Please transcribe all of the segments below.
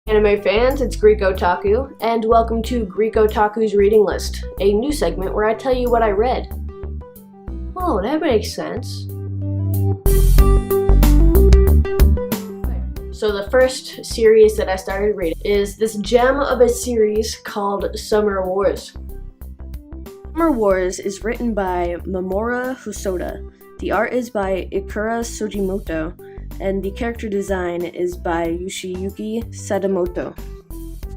Anime fans, it's Greek Otaku, and welcome to Greek Otaku's Reading List, a new segment where I tell you what I read. Oh, that makes sense. So the first series that I started reading is this gem of a series called Summer Wars. Summer Wars is written by Mamoru Hosoda. The art is by Ikura Sugimoto, and the character design is by Yoshiyuki Sadamoto.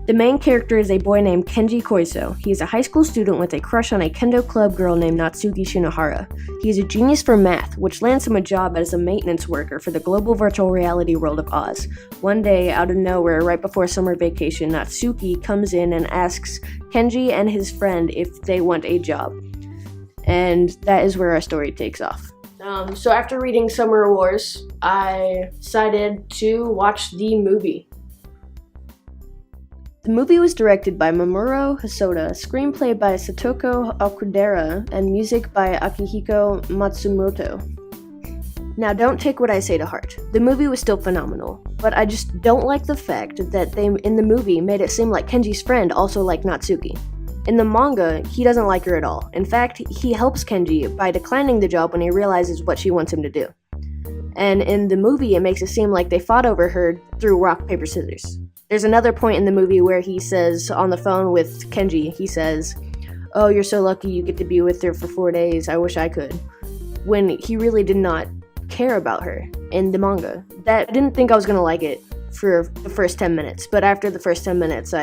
The main character is a boy named Kenji Koiso. He is a high school student with a crush on a kendo club girl named Natsuki Shinohara. He is a genius for math, which lands him a job as a maintenance worker for the global virtual reality world of Oz. One day, out of nowhere, right before summer vacation, Natsuki comes in and asks Kenji and his friend if they want a job. And that is where our story takes off. So after reading Summer Wars, I decided to watch the movie. The movie was directed by Mamoru Hosoda, screenplay by Satoko Okudera, and music by Akihiko Matsumoto. Now, don't take what I say to heart. The movie was still phenomenal, but I just don't like the fact that they, in the movie, made it seem like Kenji's friend also liked Natsuki. In the manga, he doesn't like her at all. In fact, he helps Kenji by declining the job when he realizes what she wants him to do. And in the movie, it makes it seem like they fought over her through rock, paper, scissors. There's another point in the movie where he says, on the phone with Kenji, he says, "Oh, you're so lucky you get to be with her for 4 days, I wish I could." When he really did not care about her in the manga. I didn't think I was gonna like it for the first 10 minutes, but after the first 10 minutes,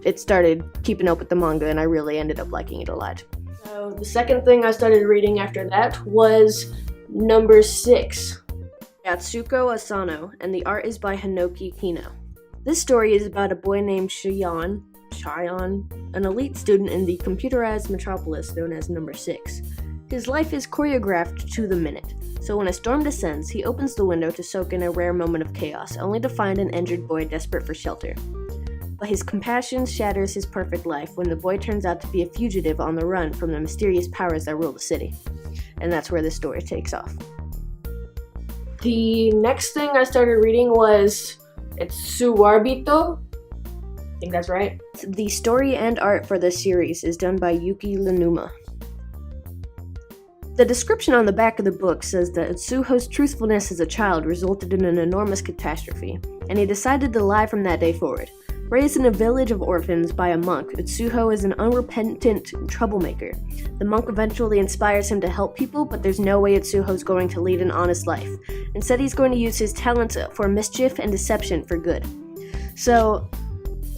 it started keeping up with the manga, and I really ended up liking it a lot. So the second thing I started reading after that was number 6, Yatsuko Asano, and the art is by Hinoki Kino. This story is about a boy named Cheyenne, an elite student in the computerized metropolis known as Number 6. His life is choreographed to the minute, so when a storm descends, he opens the window to soak in a rare moment of chaos, only to find an injured boy desperate for shelter. But his compassion shatters his perfect life when the boy turns out to be a fugitive on the run from the mysterious powers that rule the city. And that's where the story takes off. The next thing I started reading was Suwarbito. I think that's right. The story and art for this series is done by Yuki Lanuma. The description on the back of the book says that Utsuho's truthfulness as a child resulted in an enormous catastrophe, and he decided to lie from that day forward. Raised in a village of orphans by a monk, Utsuho is an unrepentant troublemaker. The monk eventually inspires him to help people, but there's no way Utsuho's going to lead an honest life. Instead, he's going to use his talents for mischief and deception for good. So,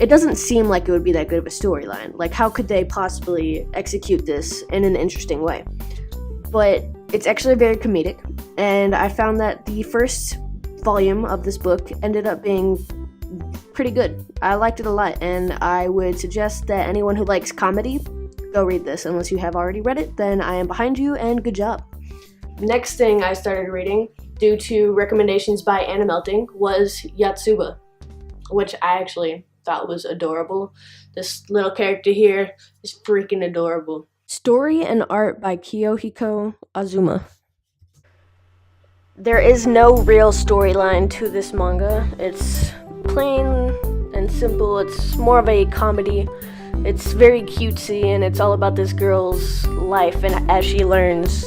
it doesn't seem like it would be that good of a storyline. Like, how could they possibly execute this in an interesting way? But it's actually very comedic, and I found that the first volume of this book ended up being pretty good. I liked it a lot, and I would suggest that anyone who likes comedy, go read this. Unless you have already read it, then I am behind you, and good job. Next thing I started reading, due to recommendations by Animelting, was Yatsuba, which I actually thought was adorable. This little character here is freaking adorable. Story and art by Kiyohiko Azuma. There is no real storyline to this manga. It's plain and simple. It's more of a comedy. It's very cutesy, and it's all about this girl's life and as she learns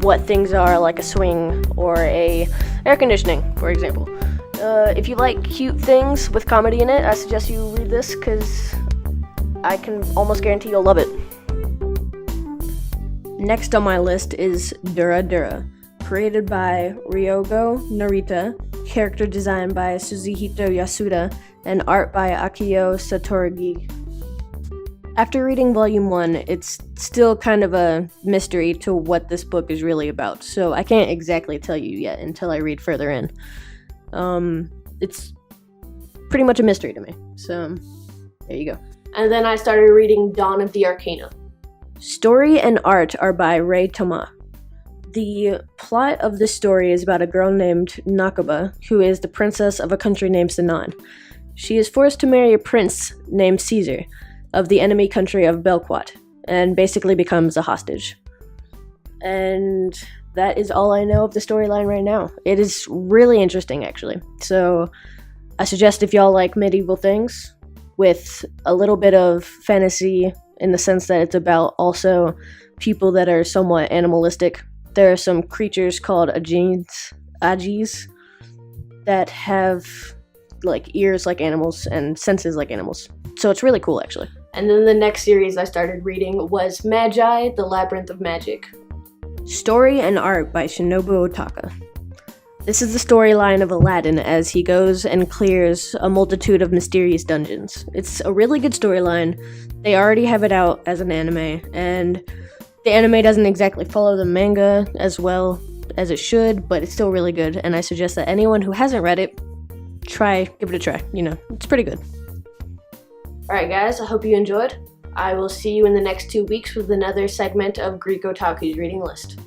what things are, like a swing or a air conditioning, for example. If you like cute things with comedy in it, I suggest you read this because I can almost guarantee you'll love it. Next on my list is Dura Dura, created by Ryogo Narita, character design by Suzuhito Yasuda, and art by Akio Satoragi. After reading Volume 1, it's still kind of a mystery to what this book is really about, so I can't exactly tell you yet until I read further in. It's pretty much a mystery to me, so there you go. And then I started reading Dawn of the Arcana. Story and art are by Rei Toma. The plot of this story is about a girl named Nakaba, who is the princess of a country named Sinan. She is forced to marry a prince named Caesar, of the enemy country of Belquat, and basically becomes a hostage. And that is all I know of the storyline right now. It is really interesting, actually. So I suggest if y'all like medieval things with a little bit of fantasy in the sense that it's about also people that are somewhat animalistic. There are some creatures called Ajis that have like ears like animals and senses like animals. So it's really cool, actually. And then the next series I started reading was Magi, The Labyrinth of Magic. Story and art by Shinobu Otaka. This is the storyline of Aladdin as he goes and clears a multitude of mysterious dungeons. It's a really good storyline. They already have it out as an anime, and the anime doesn't exactly follow the manga as well as it should, but it's still really good, and I suggest that anyone who hasn't read it, give it a try. It's pretty good. Alright guys, I hope you enjoyed. I will see you in the next 2 weeks with another segment of Greek Otaku's reading list.